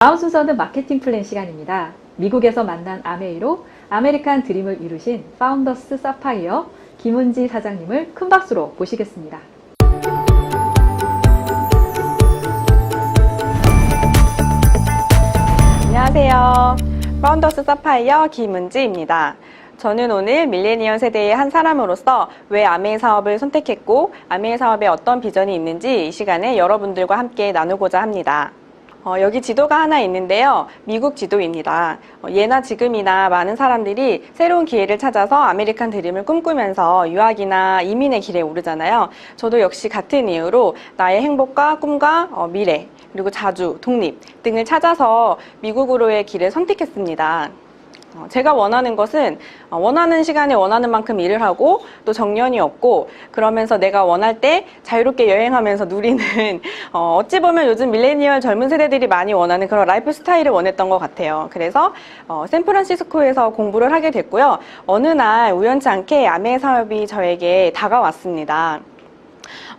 다음 순서는 마케팅 플랜 시간입니다. 미국에서 만난 아메이로 아메리칸 드림을 이루신 파운더스 사파이어 김은지 사장님을 큰 박수로 모시겠습니다. 안녕하세요. 파운더스 사파이어 김은지입니다. 저는 오늘 밀레니얼 세대의 한 사람으로서 왜 아메이 사업을 선택했고 아메이 사업에 어떤 비전이 있는지 이 시간에 여러분들과 함께 나누고자 합니다. 여기 지도가 하나 있는데요. 미국 지도입니다. 예나 지금이나 많은 사람들이 새로운 기회를 찾아서 아메리칸 드림을 꿈꾸면서 유학이나 이민의 길에 오르잖아요. 저도 역시 같은 이유로 나의 행복과 꿈과 미래, 그리고 자주, 독립 등을 찾아서 미국으로의 길을 선택했습니다. 제가 원하는 것은 원하는 시간에 원하는 만큼 일을 하고 또 정년이 없고 그러면서 내가 원할 때 자유롭게 여행하면서 누리는 어찌 보면 요즘 밀레니얼 젊은 세대들이 많이 원하는 그런 라이프 스타일을 원했던 것 같아요. 그래서 샌프란시스코에서 공부를 하게 됐고요. 어느 날 우연치 않게 아메이 사업이 저에게 다가왔습니다.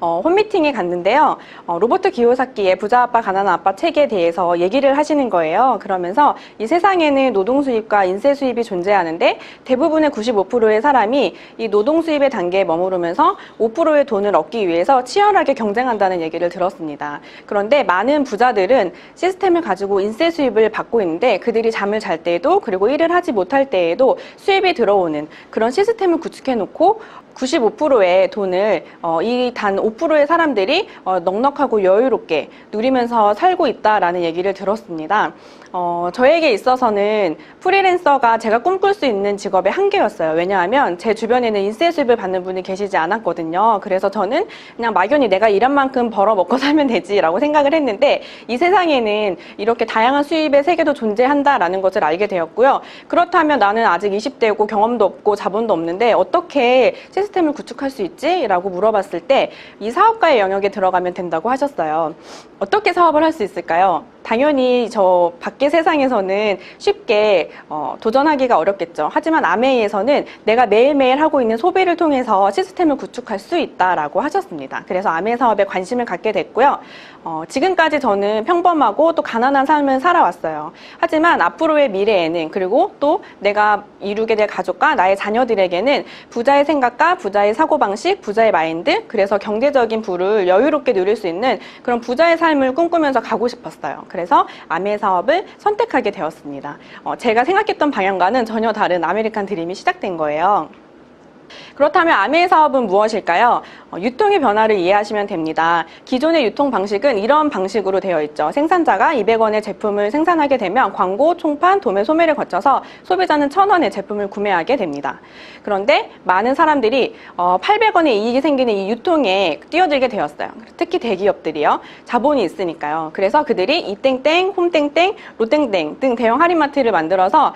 홈미팅에 갔는데요. 로버트 기요사키의 부자 아빠 가난한 아빠 책에 대해서 얘기를 하시는 거예요. 그러면서 이 세상에는 노동 수입과 인세 수입이 존재하는데 대부분의 95%의 사람이 이 노동 수입의 단계에 머무르면서 5%의 돈을 얻기 위해서 치열하게 경쟁한다는 얘기를 들었습니다. 그런데 많은 부자들은 시스템을 가지고 인세 수입을 받고 있는데 그들이 잠을 잘 때에도 그리고 일을 하지 못할 때에도 수입이 들어오는 그런 시스템을 구축해 놓고 95%의 돈을 이 단 5%의 사람들이 넉넉하고 여유롭게 누리면서 살고 있다라는 얘기를 들었습니다. 저에게 있어서는 프리랜서가 제가 꿈꿀 수 있는 직업의 한계였어요. 왜냐하면 제 주변에는 인세 수입을 받는 분이 계시지 않았거든요. 그래서 저는 그냥 막연히 내가 일한 만큼 벌어 먹고 살면 되지라고 생각을 했는데 이 세상에는 이렇게 다양한 수입의 세계도 존재한다라는 것을 알게 되었고요. 그렇다면 나는 아직 20대고 경험도 없고 자본도 없는데 어떻게 시스템을 구축할 수 있지? 라고 물어봤을 때 이 사업가의 영역에 들어가면 된다고 하셨어요. 어떻게 사업을 할 수 있을까요? 당연히 저 밖의 세상에서는 쉽게 도전하기가 어렵겠죠. 하지만 아메이에서는 내가 매일매일 하고 있는 소비를 통해서 시스템을 구축할 수 있다라고 하셨습니다. 그래서 아메이 사업에 관심을 갖게 됐고요. 지금까지 저는 평범하고 또 가난한 삶을 살아왔어요. 하지만 앞으로의 미래에는 그리고 또 내가 이루게 될 가족과 나의 자녀들에게는 부자의 생각과 부자의 사고방식, 부자의 마인드, 그래서 경제적인 부를 여유롭게 누릴 수 있는 그런 부자의 삶을 꿈꾸면서 가고 싶었어요. 그래서 아메이 사업을 선택하게 되었습니다. 제가 생각했던 방향과는 전혀 다른 아메리칸 드림이 시작된 거예요. 그렇다면 아메이 사업은 무엇일까요? 유통의 변화를 이해하시면 됩니다. 기존의 유통 방식은 이런 방식으로 되어 있죠. 생산자가 200원의 제품을 생산하게 되면 광고, 총판, 도매, 소매를 거쳐서 소비자는 1,000원의 제품을 구매하게 됩니다. 그런데 많은 사람들이 800원의 이익이 생기는 이 유통에 뛰어들게 되었어요. 특히 대기업들이요. 자본이 있으니까요. 그래서 그들이 이땡땡, 홈땡땡, 로땡땡 등 대형 할인마트를 만들어서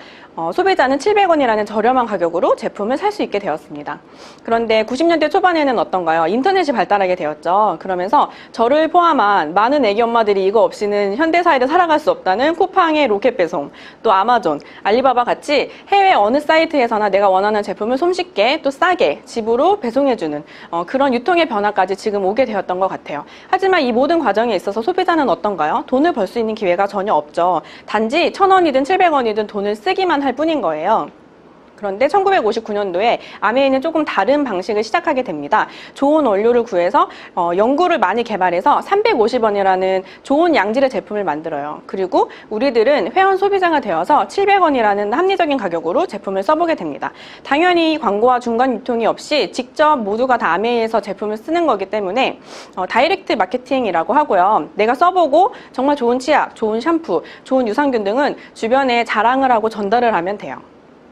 소비자는 700원이라는 저렴한 가격으로 제품을 살 수 있게 되었습니다. 그런데 90년대 초반에는 어떤가요? 인터넷이 발달하게 되었죠. 그러면서 저를 포함한 많은 애기 엄마들이 이거 없이는 현대사회를 살아갈 수 없다는 쿠팡의 로켓 배송, 또 아마존, 알리바바 같이 해외 어느 사이트에서나 내가 원하는 제품을 손쉽게 또 싸게 집으로 배송해주는 그런 유통의 변화까지 지금 오게 되었던 것 같아요. 하지만 이 모든 과정에 있어서 소비자는 어떤가요? 돈을 벌 수 있는 기회가 전혀 없죠. 단지 1,000원이든 700원이든 돈을 쓰기만 할 뿐인 거예요. 그런데 1959년도에 아메이는 조금 다른 방식을 시작하게 됩니다. 좋은 원료를 구해서 연구를 많이 개발해서 350원이라는 좋은 양질의 제품을 만들어요. 그리고 우리들은 회원 소비자가 되어서 700원이라는 합리적인 가격으로 제품을 써보게 됩니다. 당연히 광고와 중간 유통이 없이 직접 모두가 다 아메이에서 제품을 쓰는 거기 때문에 다이렉트 마케팅이라고 하고요. 내가 써보고 정말 좋은 치약, 좋은 샴푸, 좋은 유산균 등은 주변에 자랑을 하고 전달을 하면 돼요.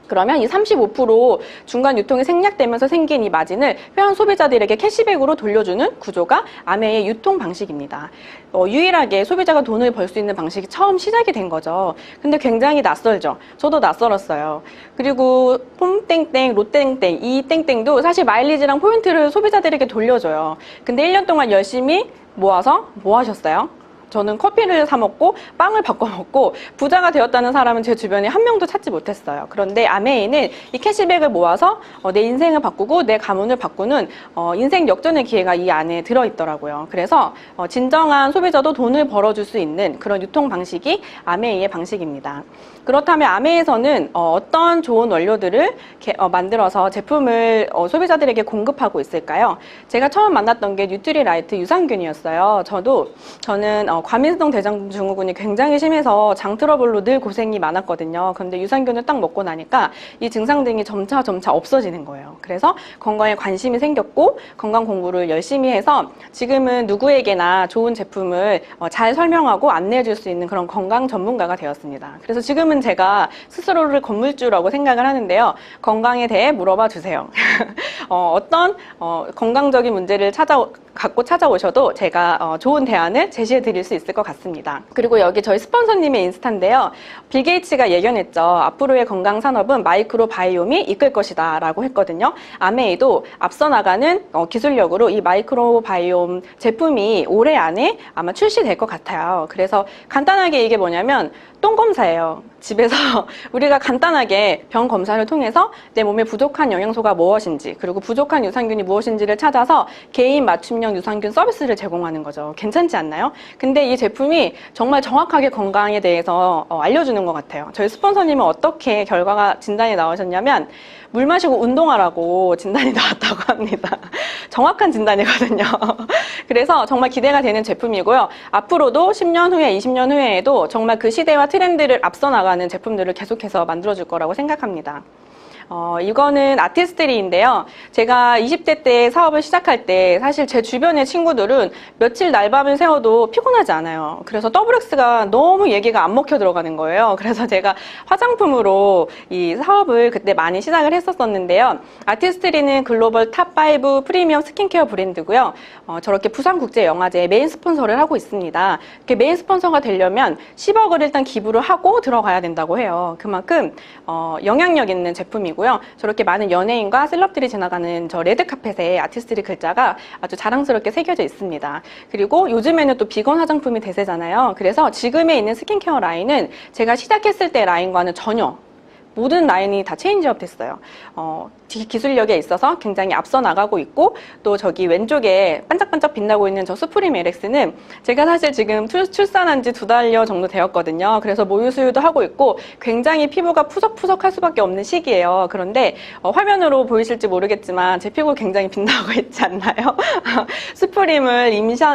그러면 이 35% 중간 유통이 생략되면서 생긴 이 마진을 회원 소비자들에게 캐시백으로 돌려주는 구조가 아메이의 유통 방식입니다. 유일하게 소비자가 돈을 벌 수 있는 방식이 처음 시작이 된 거죠. 근데 굉장히 낯설죠. 저도 낯설었어요. 그리고 홈땡땡, 롯땡땡, 이 땡땡도 사실 마일리지랑 포인트를 소비자들에게 돌려줘요. 근데 1년 동안 열심히 모아서 뭐 하셨어요? 저는 커피를 사 먹고 빵을 바꿔 먹고 부자가 되었다는 사람은 제 주변에 한 명도 찾지 못했어요. 그런데 아메이는 이 캐시백을 모아서 내 인생을 바꾸고 내 가문을 바꾸는 인생 역전의 기회가 이 안에 들어있더라고요. 그래서 진정한 소비자도 돈을 벌어줄 수 있는 그런 유통 방식이 아메이의 방식입니다. 그렇다면 아메이에서는 어떤 좋은 원료들을 만들어서 제품을 소비자들에게 공급하고 있을까요? 제가 처음 만났던 게 뉴트리라이트 유산균이었어요. 저는 과민성 대장 증후군이 굉장히 심해서 장 트러블로 늘 고생이 많았거든요. 그런데 유산균을 딱 먹고 나니까 이 증상들이 점차 없어지는 거예요. 그래서 건강에 관심이 생겼고 건강 공부를 열심히 해서 지금은 누구에게나 좋은 제품을 잘 설명하고 안내해 줄 수 있는 그런 건강 전문가가 되었습니다. 그래서 지금은 제가 스스로를 건물주라고 생각을 하는데요. 건강에 대해 물어봐 주세요. 어떤 건강적인 문제를 갖고 찾아오셔도 제가 좋은 대안을 제시해 드릴 수 있을 것 같습니다. 그리고 여기 저희 스폰서님의 인스타인데요. 빌 게이츠가 예견했죠. 앞으로의 건강 산업은 마이크로 바이옴이 이끌 것이다 라고 했거든요. 아메이도 앞서 나가는 기술력으로 이 마이크로 바이옴 제품이 올해 안에 아마 출시될 것 같아요. 그래서 간단하게 이게 뭐냐면 똥 검사예요. 집에서 우리가 간단하게 병 검사를 통해서 내 몸에 부족한 영양소가 무엇인지 그리고 부족한 유산균이 무엇인지를 찾아서 개인 맞춤형 유산균 서비스를 제공하는 거죠. 괜찮지 않나요? 근데 이 제품이 정말 정확하게 건강에 대해서 알려주는 것 같아요. 저희 스폰서님은 어떻게 결과가 진단이 나오셨냐면 물 마시고 운동하라고 진단이 나왔다고 합니다. 정확한 진단이거든요. 그래서 정말 기대가 되는 제품이고요. 앞으로도 10년 후에 20년 후에도 정말 그 시대와 트렌드를 앞서 나가는 제품들을 계속해서 만들어줄 거라고 생각합니다. 이거는 아티스트리인데요. 제가 20대 때 사업을 시작할 때 사실 제 주변의 친구들은 며칠 날밤을 새워도 피곤하지 않아요. 그래서 더블엑스가 너무 얘기가 안 먹혀 들어가는 거예요. 그래서 제가 화장품으로 이 사업을 그때 많이 시작을 했었는데요. 아티스트리는 글로벌 탑5 프리미엄 스킨케어 브랜드고요. 저렇게 부산국제영화제 메인 스폰서를 하고 있습니다. 이렇게 메인 스폰서가 되려면 10억을 일단 기부를 하고 들어가야 된다고 해요. 그만큼 영향력 있는 제품이고요. 저렇게 많은 연예인과 셀럽들이 지나가는 저 레드카펫에 아티스트리 글자가 아주 자랑스럽게 새겨져 있습니다. 그리고 요즘에는 또 비건 화장품이 대세잖아요. 그래서 지금에 있는 스킨케어 라인은 제가 시작했을 때 라인과는 전혀 모든 라인이 다 체인지업 됐어요. 기술력에 있어서 굉장히 앞서 나가고 있고 또 저기 왼쪽에 반짝반짝 빛나고 있는 저 수프림 LX는 제가 사실 지금 출산한 지 2달여 정도 되었거든요. 그래서 모유 수유도 하고 있고 굉장히 피부가 푸석푸석할 수밖에 없는 시기예요. 그런데 화면으로 보이실지 모르겠지만 제 피부 굉장히 빛나고 있지 않나요? 수프림을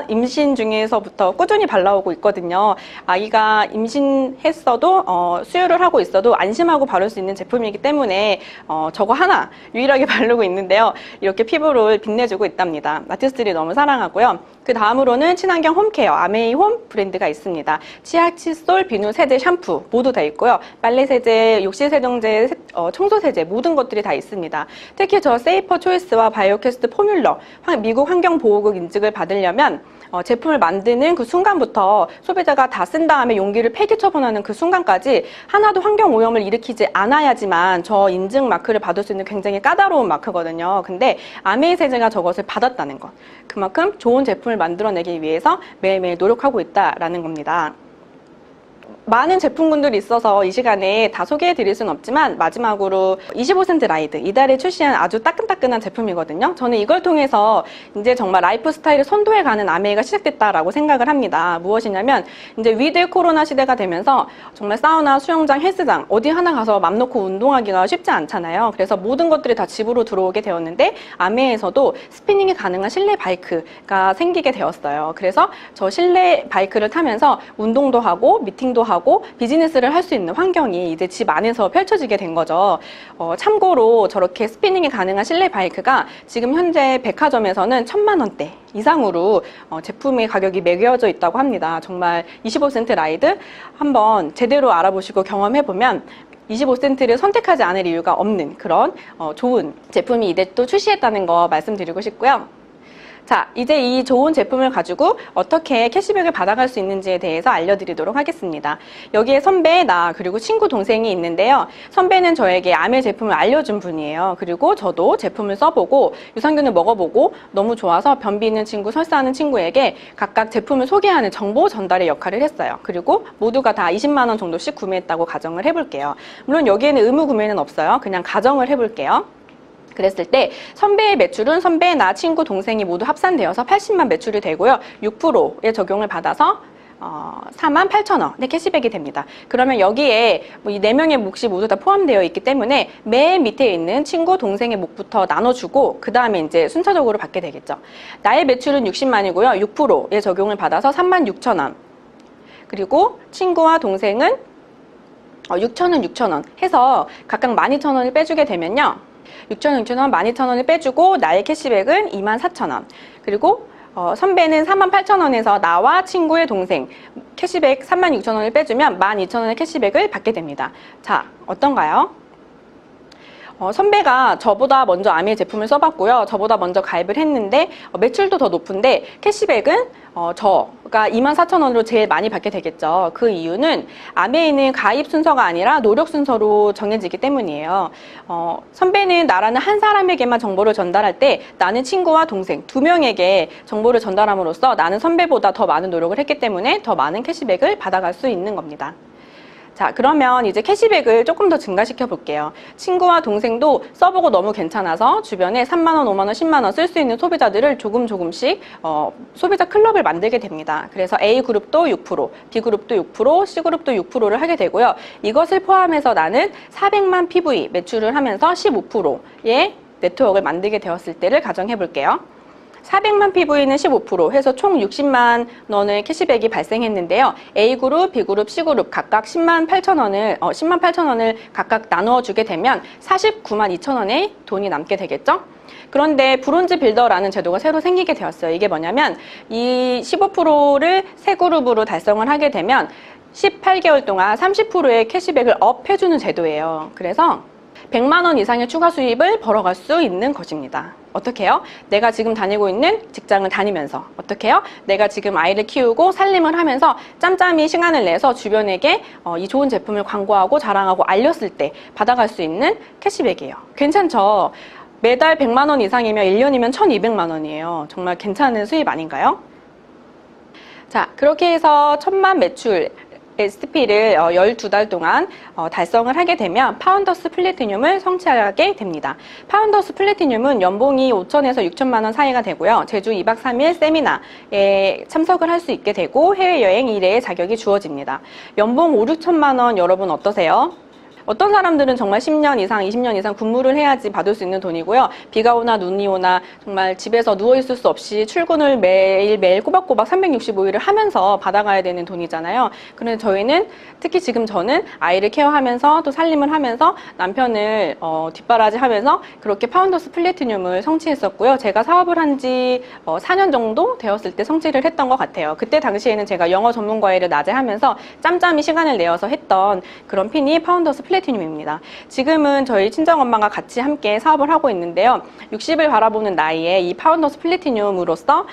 임신 중에서부터 꾸준히 발라오고 있거든요. 아이가 임신했어도 수유를 하고 있어도 안심하고 바를 수 있는 제품이기 때문에 저거 하나 유일하게 바르고 있는데요. 이렇게 피부를 빛내주고 있답니다. 아티스트들이 너무 사랑하고요. 그 다음으로는 친환경 홈케어 아메이 홈 브랜드가 있습니다. 치약, 칫솔, 비누, 세제, 샴푸 모두 다 있고요. 빨래 세제, 욕실 세정제, 청소 세제 모든 것들이 다 있습니다. 특히 저 세이퍼 초이스와 바이오캐스트 포뮬러 미국 환경보호국 인증을 받으려면 제품을 만드는 그 순간부터 소비자가 다 쓴 다음에 용기를 폐기 처분하는 그 순간까지 하나도 환경 오염을 일으키지 않아야지만 저 인증 마크를 받을 수 있는 굉장히 까다로운 마크거든요. 근데 아메이 세제가 저것을 받았다는 것. 그만큼 좋은 제품을 만들어내기 위해서 매일매일 노력하고 있다라는 겁니다. 많은 제품군들이 있어서 이 시간에 다 소개해 드릴 수는 없지만 마지막으로 25센트 라이드 이달에 출시한 아주 따끈따끈한 제품이거든요. 저는 이걸 통해서 이제 정말 라이프 스타일을 선도해가는 아메이가 시작됐다라고 생각을 합니다. 무엇이냐면 이제 위드 코로나 시대가 되면서 정말 사우나, 수영장, 헬스장 어디 하나 가서 맘 놓고 운동하기가 쉽지 않잖아요. 그래서 모든 것들이 다 집으로 들어오게 되었는데 아메이에서도 스피닝이 가능한 실내 바이크가 생기게 되었어요. 그래서 저 실내 바이크를 타면서 운동도 하고 미팅도 하고 비즈니스를 할 수 있는 환경이 이제 집 안에서 펼쳐지게 된 거죠. 참고로 저렇게 스피닝이 가능한 실내 바이크가 지금 현재 백화점에서는 1,000만 원대 이상으로 제품의 가격이 매겨져 있다고 합니다. 정말 25센트 라이드 한번 제대로 알아보시고 경험해보면 25센트를 선택하지 않을 이유가 없는 그런 좋은 제품이 이제 또 출시했다는 거 말씀드리고 싶고요. 자, 이제 이 좋은 제품을 가지고 어떻게 캐시백을 받아갈 수 있는지에 대해서 알려드리도록 하겠습니다. 여기에 선배, 나, 그리고 친구, 동생이 있는데요. 선배는 저에게 아메 제품을 알려준 분이에요. 그리고 저도 제품을 써보고 유산균을 먹어보고 너무 좋아서 변비 있는 친구, 설사하는 친구에게 각각 제품을 소개하는 정보 전달의 역할을 했어요. 그리고 모두가 다 20만 원 정도씩 구매했다고 가정을 해볼게요. 물론 여기에는 의무 구매는 없어요. 그냥 가정을 해볼게요. 그랬을 때 선배의 매출은 선배, 나, 친구, 동생이 모두 합산되어서 80만 매출이 되고요. 6%의 적용을 받아서 48,000원의 캐시백이 됩니다. 그러면 여기에 이 4명의 몫이 모두 다 포함되어 있기 때문에 맨 밑에 있는 친구, 동생의 몫부터 나눠주고 그 다음에 이제 순차적으로 받게 되겠죠. 나의 매출은 60만이고요. 6%의 적용을 받아서 36,000원. 그리고 친구와 동생은 6,000원, 6,000원 해서 각각 12,000원을 빼주게 되면요. 6,000원, 6,000원, 12,000원을 빼주고 나의 캐시백은 24,000원. 그리고 선배는 48,000원에서 나와 친구의 동생 캐시백 36,000원을 빼주면 12,000원의 캐시백을 받게 됩니다. 자, 어떤가요? 선배가 저보다 먼저 아메 제품을 써봤고요. 저보다 먼저 가입을 했는데 매출도 더 높은데 캐시백은 저가 24,000원으로 제일 많이 받게 되겠죠. 그 이유는 아메에는 가입 순서가 아니라 노력 순서로 정해지기 때문이에요. 선배는 나라는 한 사람에게만 정보를 전달할 때 나는 친구와 동생 2명에게 정보를 전달함으로써 나는 선배보다 더 많은 노력을 했기 때문에 더 많은 캐시백을 받아갈 수 있는 겁니다. 자, 그러면 이제 캐시백을 조금 더 증가시켜 볼게요. 친구와 동생도 써보고 너무 괜찮아서 주변에 3만원, 5만원, 10만원 쓸 수 있는 소비자들을 조금씩 소비자 클럽을 만들게 됩니다. 그래서 A그룹도 6%, B그룹도 6%, C그룹도 6%를 하게 되고요. 이것을 포함해서 나는 400만 PV 매출을 하면서 15%의 네트워크를 만들게 되었을 때를 가정해 볼게요. 400만 PV는 15% 해서 총 60만 원의 캐시백이 발생했는데요. A그룹, B그룹, C그룹 각각 10만 8천 원을 각각 나누어 주게 되면 49만 2천 원의 돈이 남게 되겠죠? 그런데 브론즈 빌더라는 제도가 새로 생기게 되었어요. 이게 뭐냐면 이 15%를 세 그룹으로 달성을 하게 되면 18개월 동안 30%의 캐시백을 업 해주는 제도예요. 그래서 100만 원 이상의 추가 수입을 벌어갈 수 있는 것입니다. 어떻게 해요? 내가 지금 다니고 있는 직장을 다니면서 어떻게 해요? 내가 지금 아이를 키우고 살림을 하면서 짬짬이 시간을 내서 주변에게 이 좋은 제품을 광고하고 자랑하고 알렸을 때 받아갈 수 있는 캐시백이에요. 괜찮죠? 매달 100만 원 이상이면 1년이면 1,200만 원이에요. 정말 괜찮은 수입 아닌가요? 자, 그렇게 해서 1,000만 매출 SP를 12달 동안 달성을 하게 되면 파운더스 플래티늄을 성취하게 됩니다. 파운더스 플래티늄은 연봉이 5천에서 6천만 원 사이가 되고요. 제주 2박 3일 세미나에 참석을 할 수 있게 되고 해외여행 1회의 자격이 주어집니다. 연봉 5, 6천만 원 여러분 어떠세요? 어떤 사람들은 정말 10년 이상, 20년 이상 근무를 해야지 받을 수 있는 돈이고요. 비가 오나 눈이 오나 정말 집에서 누워있을 수 없이 출근을 매일 꼬박꼬박 365일을 하면서 받아가야 되는 돈이잖아요. 그런데 저희는 특히 지금 저는 아이를 케어하면서 또 살림을 하면서 남편을 뒷바라지하면서 그렇게 파운더스 플래티늄을 성취했었고요. 제가 사업을 한 지 4년 정도 되었을 때 성취를 했던 것 같아요. 그때 당시에는 제가 영어 전문 과외를 낮에 하면서 짬짬이 시간을 내어서 했던 그런 핀이 파운더스 플래티늄입니다. 지금은 저희 친정엄마가 같이 함께 사업을 하고 있는데요. 60을 바라보는 나이에 이 파운더스 플래티늄으로서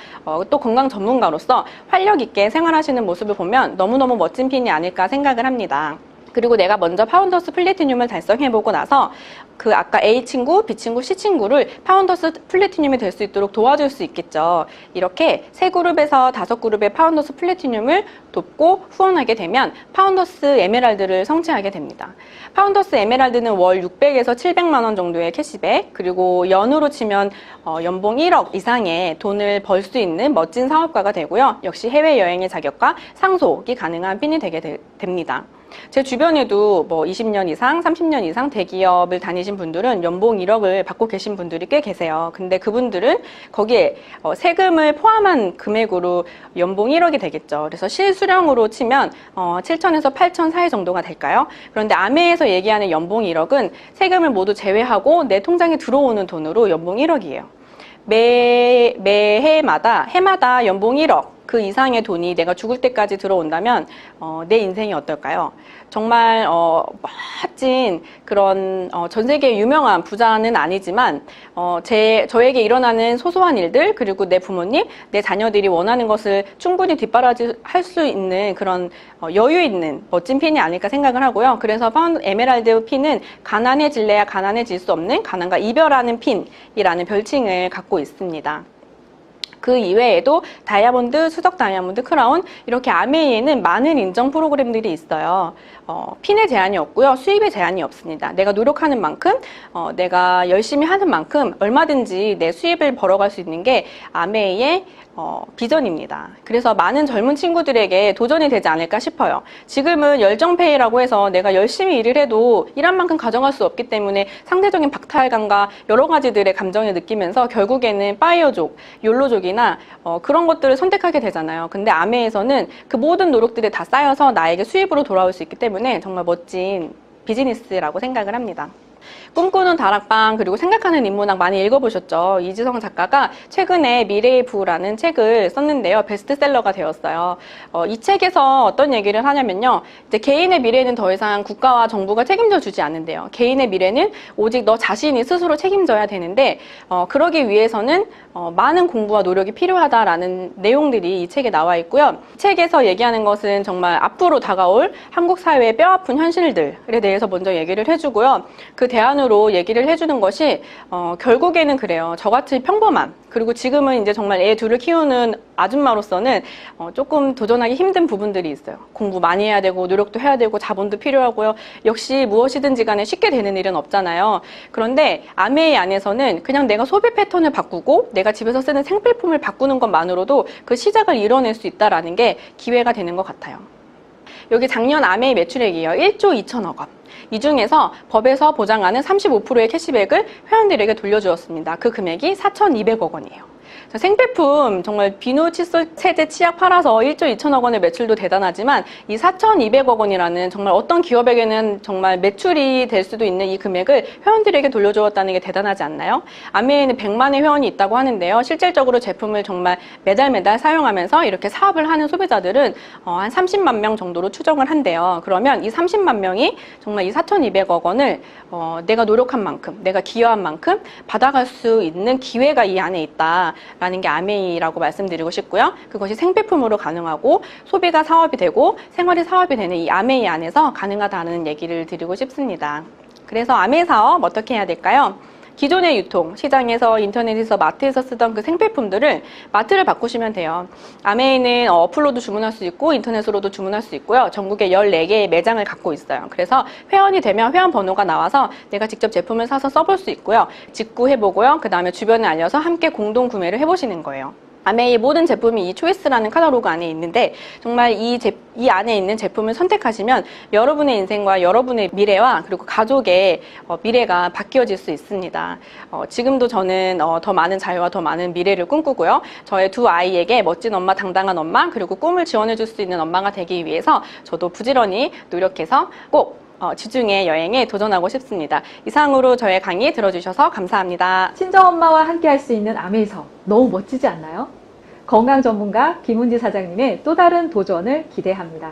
또 건강 전문가로서 활력 있게 생활하시는 모습을 보면 너무너무 멋진 핀이 아닐까 생각을 합니다. 그리고 내가 먼저 파운더스 플래티늄을 달성해보고 나서 그 아까 A 친구, B 친구, C 친구를 파운더스 플래티늄이 될 수 있도록 도와줄 수 있겠죠. 이렇게 3그룹에서 5그룹의 파운더스 플래티늄을 돕고 후원하게 되면 파운더스 에메랄드를 성취하게 됩니다. 파운더스 에메랄드는 월 600에서 700만 원 정도의 캐시백, 그리고 연으로 치면 연봉 1억 이상의 돈을 벌 수 있는 멋진 사업가가 되고요. 역시 해외여행의 자격과 상속이 가능한 핀이 되게 됩니다. 제 주변에도 뭐 20년 이상, 30년 이상 대기업을 다니신 분들은 연봉 1억을 받고 계신 분들이 꽤 계세요. 근데 그분들은 거기에 세금을 포함한 금액으로 연봉 1억이 되겠죠. 그래서 실수령으로 치면 7천에서 8천 사이 정도가 될까요? 그런데 아메에서 얘기하는 연봉 1억은 세금을 모두 제외하고 내 통장에 들어오는 돈으로 연봉 1억이에요. 해마다 연봉 1억 그 이상의 돈이 내가 죽을 때까지 들어온다면 내 인생이 어떨까요? 정말 멋진 그런 전 세계 유명한 부자는 아니지만 저에게 일어나는 소소한 일들, 그리고 내 부모님, 내 자녀들이 원하는 것을 충분히 뒷바라지할 수 있는 그런 여유 있는 멋진 핀이 아닐까 생각을 하고요. 그래서 에메랄드 핀은 가난해질래야 가난해질 수 없는 가난과 이별하는 핀이라는 별칭을 갖고 있습니다. 그 이외에도 다이아몬드, 수석 다이아몬드, 크라운, 이렇게 아메이에는 많은 인정 프로그램들이 있어요. 핀의 제한이 없고요. 수입의 제한이 없습니다. 내가 노력하는 만큼, 내가 열심히 하는 만큼 얼마든지 내 수입을 벌어갈 수 있는 게 아메이의 비전입니다. 그래서 많은 젊은 친구들에게 도전이 되지 않을까 싶어요. 지금은 열정페이라고 해서 내가 열심히 일을 해도 일한 만큼 가져갈 수 없기 때문에 상대적인 박탈감과 여러 가지들의 감정을 느끼면서 결국에는 파이어족, 욜로족이나 그런 것들을 선택하게 되잖아요. 근데 아메에서는 그 모든 노력들이 다 쌓여서 나에게 수입으로 돌아올 수 있기 때문에 정말 멋진 비즈니스라고 생각을 합니다. 꿈꾸는 다락방, 그리고 생각하는 인문학 많이 읽어보셨죠? 이지성 작가가 최근에 미래의 부라는 책을 썼는데요. 베스트셀러가 되었어요. 이 책에서 어떤 얘기를 하냐면요. 이제 개인의 미래는 더 이상 국가와 정부가 책임져 주지 않는데요. 개인의 미래는 오직 너 자신이 스스로 책임져야 되는데 그러기 위해서는 많은 공부와 노력이 필요하다라는 내용들이 이 책에 나와 있고요. 이 책에서 얘기하는 것은 정말 앞으로 다가올 한국 사회의 뼈아픈 현실들에 대해서 먼저 얘기를 해주고요. 그 대안으로 얘기를 해주는 것이 결국에는 그래요. 저같이 평범한, 그리고 지금은 이제 정말 애 둘을 키우는 아줌마로서는 조금 도전하기 힘든 부분들이 있어요. 공부 많이 해야 되고 노력도 해야 되고 자본도 필요하고요. 역시 무엇이든지 간에 쉽게 되는 일은 없잖아요. 그런데 아메이 안에서는 그냥 내가 소비 패턴을 바꾸고 내가 집에서 쓰는 생필품을 바꾸는 것만으로도 그 시작을 이뤄낼 수 있다는 게 기회가 되는 것 같아요. 여기 작년 아메이 매출액이에요. 1조 2천억 원. 이 중에서 법에서 보장하는 35%의 캐시백을 회원들에게 돌려주었습니다. 그 금액이 4,200억 원이에요. 생필품, 정말 비누, 칫솔, 세제, 치약 팔아서 1조 2천억 원의 매출도 대단하지만 이 4,200억 원이라는 정말 어떤 기업에게는 정말 매출이 될 수도 있는 이 금액을 회원들에게 돌려주었다는 게 대단하지 않나요? 아메이에는 100만의 회원이 있다고 하는데요. 실질적으로 제품을 정말 매달 사용하면서 이렇게 사업을 하는 소비자들은 한 30만 명 정도로 추정을 한대요. 그러면 이 30만 명이 정말 이 4,200억 원을 내가 노력한 만큼, 내가 기여한 만큼 받아갈 수 있는 기회가 이 안에 있다라는 게 아메이라고 말씀드리고 싶고요. 그것이 생필품으로 가능하고 소비가 사업이 되고 생활이 사업이 되는 이 아메이 안에서 가능하다는 얘기를 드리고 싶습니다. 그래서 아메이 사업 어떻게 해야 될까요? 기존의 유통, 시장에서, 인터넷에서, 마트에서 쓰던 그 생필품들을 마트를 바꾸시면 돼요. 아메이는 어플로도 주문할 수 있고 인터넷으로도 주문할 수 있고요. 전국에 14개의 매장을 갖고 있어요. 그래서 회원이 되면 회원 번호가 나와서 내가 직접 제품을 사서 써볼 수 있고요. 직구해보고요. 그 다음에 주변에 알려서 함께 공동 구매를 해보시는 거예요. 아메이의 모든 제품이 이 초이스라는 카탈로그 안에 있는데 정말 이 안에 있는 제품을 선택하시면 여러분의 인생과 여러분의 미래와 그리고 가족의 미래가 바뀌어질 수 있습니다. 지금도 저는 더 많은 자유와 더 많은 미래를 꿈꾸고요. 저의 두 아이에게 멋진 엄마, 당당한 엄마, 그리고 꿈을 지원해 줄 수 있는 엄마가 되기 위해서 저도 부지런히 노력해서 꼭 지중해 여행에 도전하고 싶습니다. 이상으로 저의 강의 들어주셔서 감사합니다. 친정엄마와 함께 할 수 있는 아메이 사업 너무 멋지지 않나요? 건강 전문가 김은지 사장님의 또 다른 도전을 기대합니다.